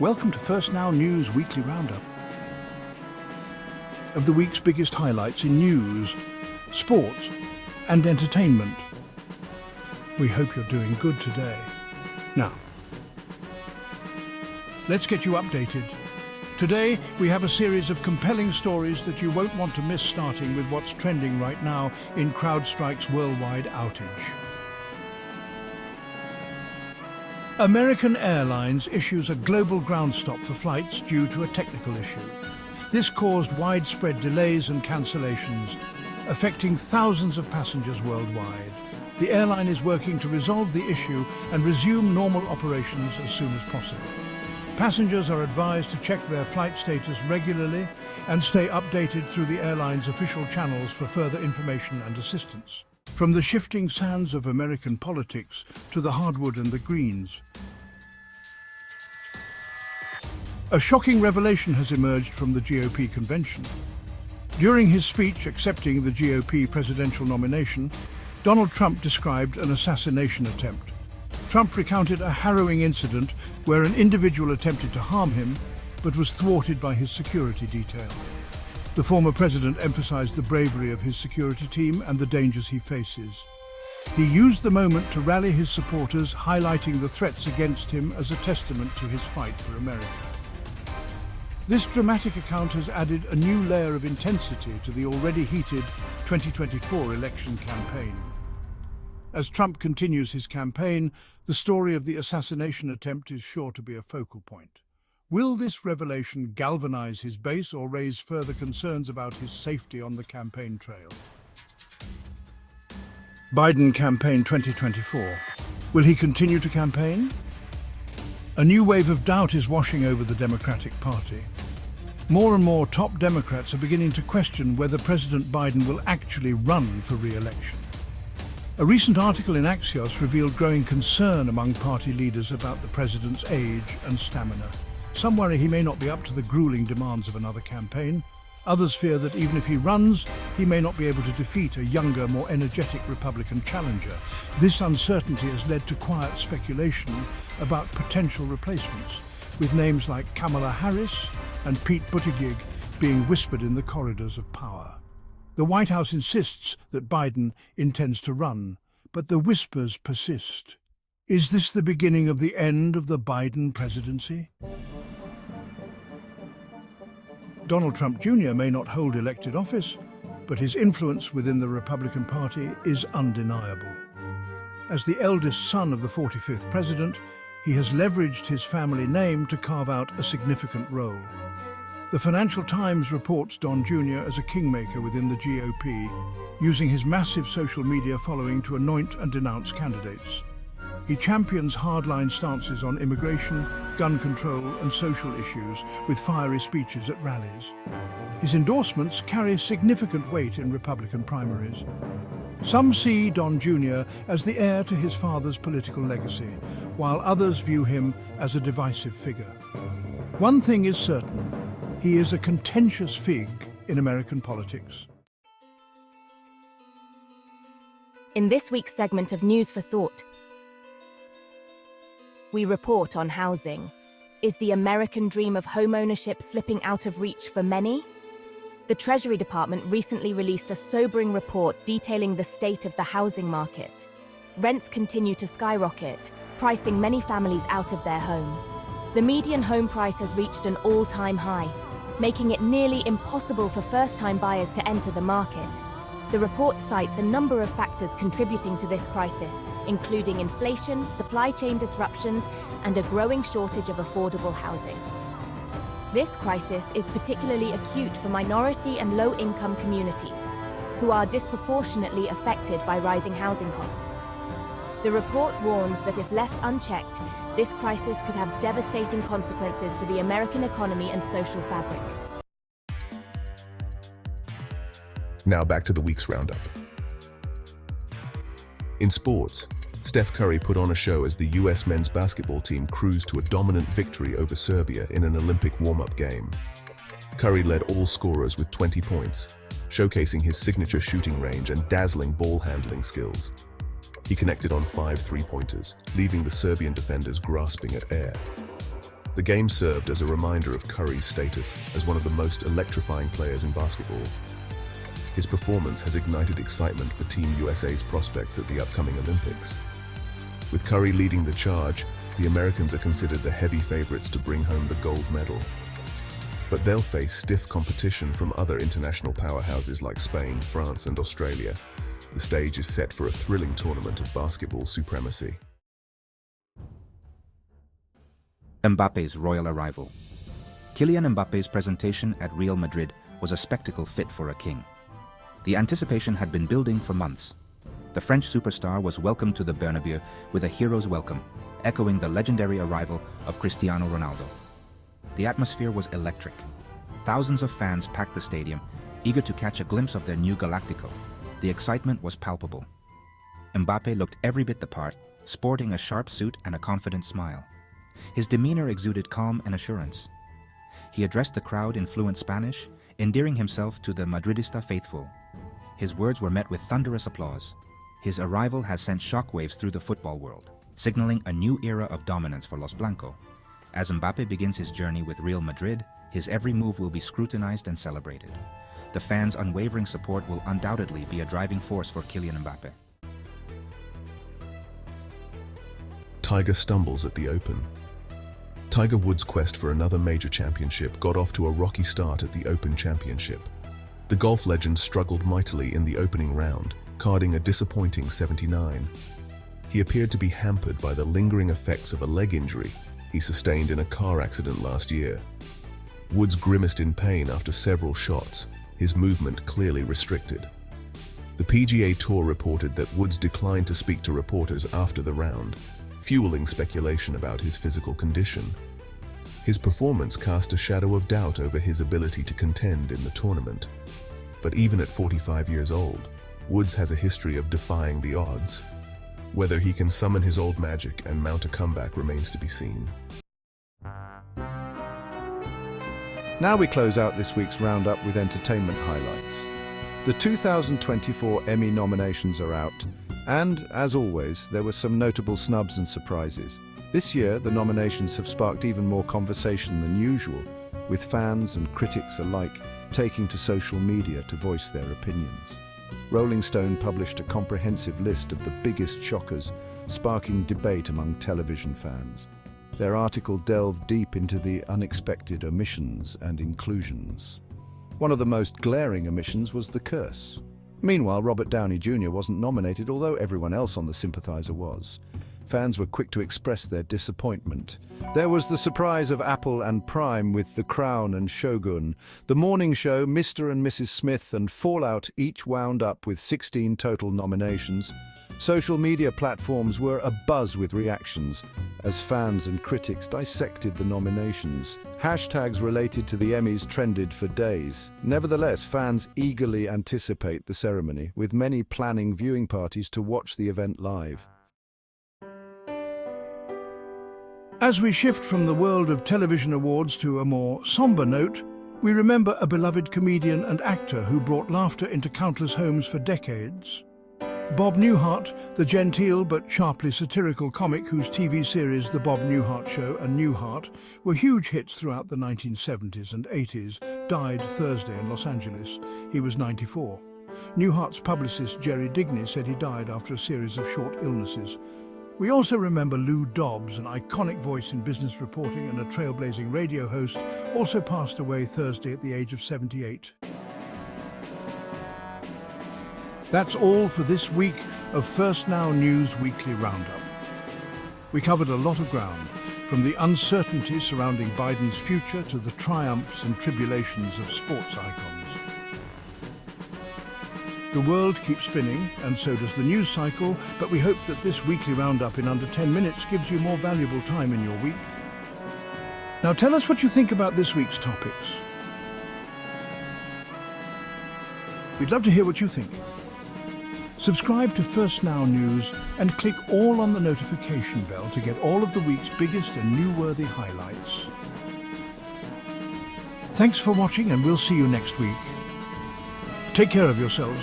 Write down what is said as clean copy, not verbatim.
Welcome to 1stNow News Weekly Roundup of the week's biggest highlights in news, sports and entertainment. We hope you're doing good today. Now, let's get you updated. Today, we have a series of compelling stories that you won't want to miss, starting with what's trending right now in CrowdStrike's worldwide outage. American Airlines issues a global ground stop for flights due to a technical issue. This caused widespread delays and cancellations, affecting thousands of passengers worldwide. The airline is working to resolve the issue and resume normal operations as soon as possible. Passengers are advised to check their flight status regularly and stay updated through the airline's official channels for further information and assistance. From the shifting sands of American politics to the hardwood and the greens, a shocking revelation has emerged from the GOP convention. During his speech accepting the GOP presidential nomination, Donald Trump described an assassination attempt. Trump recounted a harrowing incident where an individual attempted to harm him, but was thwarted by his security detail. The former president emphasized the bravery of his security team and the dangers he faces. He used the moment to rally his supporters, highlighting the threats against him as a testament to his fight for America. This dramatic account has added a new layer of intensity to the already heated 2024 election campaign. As Trump continues his campaign, the story of the assassination attempt is sure to be a focal point. Will this revelation galvanize his base or raise further concerns about his safety on the campaign trail? Biden campaign 2024. Will he continue to campaign? A new wave of doubt is washing over the Democratic Party. More and more top Democrats are beginning to question whether President Biden will actually run for re-election. A recent article in Axios revealed growing concern among party leaders about the president's age and stamina. Some worry he may not be up to the grueling demands of another campaign. Others fear that even if he runs, he may not be able to defeat a younger, more energetic Republican challenger. This uncertainty has led to quiet speculation about potential replacements, with names like Kamala Harris and Pete Buttigieg being whispered in the corridors of power. The White House insists that Biden intends to run, but the whispers persist. Is this the beginning of the end of the Biden presidency? Donald Trump Jr. may not hold elected office, but his influence within the Republican Party is undeniable. As the eldest son of the 45th president, he has leveraged his family name to carve out a significant role. The Financial Times reports Don Jr. as a kingmaker within the GOP, using his massive social media following to anoint and denounce candidates. He champions hardline stances on immigration, gun control and social issues with fiery speeches at rallies. His endorsements carry significant weight in Republican primaries. Some see Don Jr. as the heir to his father's political legacy, while others view him as a divisive figure. One thing is certain: he is a contentious fig in American politics. In this week's segment of News for Thought, we report on housing. Is the American dream of homeownership slipping out of reach for many? The Treasury Department recently released a sobering report detailing the state of the housing market. Rents continue to skyrocket, pricing many families out of their homes. The median home price has reached an all-time high, making it nearly impossible for first-time buyers to enter the market. The report cites a number of factors contributing to this crisis, including inflation, supply chain disruptions, and a growing shortage of affordable housing. This crisis is particularly acute for minority and low-income communities, who are disproportionately affected by rising housing costs. The report warns that if left unchecked, this crisis could have devastating consequences for the American economy and social fabric. Now back to the week's roundup. In sports, Steph Curry put on a show as the US men's basketball team cruised to a dominant victory over Serbia in an Olympic warm-up game. Curry led all scorers with 20 points, showcasing his signature shooting range and dazzling ball handling skills. He connected on 5 three-pointers, leaving the Serbian defenders grasping at air. The game served as a reminder of Curry's status as one of the most electrifying players in basketball. His performance has ignited excitement for Team USA's prospects at the upcoming Olympics. With Curry leading the charge, the Americans are considered the heavy favorites to bring home the gold medal. But they'll face stiff competition from other international powerhouses like Spain, France, and Australia. The stage is set for a thrilling tournament of basketball supremacy. Mbappe's royal arrival. Kylian Mbappe's presentation at Real Madrid was a spectacle fit for a king. The anticipation had been building for months. The French superstar was welcomed to the Bernabeu with a hero's welcome, echoing the legendary arrival of Cristiano Ronaldo. The atmosphere was electric. Thousands of fans packed the stadium, eager to catch a glimpse of their new Galactico. The excitement was palpable. Mbappe looked every bit the part, sporting a sharp suit and a confident smile. His demeanor exuded calm and assurance. He addressed the crowd in fluent Spanish, endearing himself to the Madridista faithful. His words were met with thunderous applause. His arrival has sent shockwaves through the football world, signaling a new era of dominance for Los Blanco. As Mbappe begins his journey with Real Madrid, his every move will be scrutinized and celebrated. The fans' unwavering support will undoubtedly be a driving force for Kylian Mbappe. Tiger stumbles at the Open. Tiger Woods' quest for another major championship got off to a rocky start at the Open Championship. The golf legend struggled mightily in the opening round, carding a disappointing 79. He appeared to be hampered by the lingering effects of a leg injury he sustained in a car accident last year. Woods grimaced in pain after several shots, his movement clearly restricted. The PGA Tour reported that Woods declined to speak to reporters after the round, fueling speculation about his physical condition. His performance cast a shadow of doubt over his ability to contend in the tournament. But even at 45 years old, Woods has a history of defying the odds. Whether he can summon his old magic and mount a comeback remains to be seen. Now we close out this week's roundup with entertainment highlights. The 2024 Emmy nominations are out, and, as always, there were some notable snubs and surprises. This year, the nominations have sparked even more conversation than usual, with fans and critics alike taking to social media to voice their opinions. Rolling Stone published a comprehensive list of the biggest shockers, sparking debate among television fans. Their article delved deep into the unexpected omissions and inclusions. One of the most glaring omissions was the curse. Meanwhile, Robert Downey Jr. wasn't nominated, although everyone else on the sympathizer was. Fans were quick to express their disappointment. There was the surprise of Apple and Prime with The Crown and Shogun. The morning show, Mr. and Mrs. Smith and Fallout each wound up with 16 total nominations. Social media platforms were abuzz with reactions as fans and critics dissected the nominations. Hashtags related to the Emmys trended for days. Nevertheless, fans eagerly anticipate the ceremony, with many planning viewing parties to watch the event live. As we shift from the world of television awards to a more somber note, we remember a beloved comedian and actor who brought laughter into countless homes for decades. Bob Newhart, the genteel but sharply satirical comic whose TV series The Bob Newhart Show and Newhart were huge hits throughout the 1970s and 80s, died Thursday in Los Angeles. He was 94. Newhart's publicist Jerry Digney said he died after a series of short illnesses. We also remember Lou Dobbs, an iconic voice in business reporting and a trailblazing radio host, also passed away Thursday at the age of 78. That's all for this week of 1stNow News Weekly Roundup. We covered a lot of ground, from the uncertainty surrounding Biden's future to the triumphs and tribulations of sports icons. The world keeps spinning, and so does the news cycle, but we hope that this weekly roundup in under 10 minutes gives you more valuable time in your week. Now tell us what you think about this week's topics. We'd love to hear what you think. Subscribe to 1stNow News and click all on the notification bell to get all of the week's biggest and newsworthy highlights. Thanks for watching, and we'll see you next week. Take care of yourselves.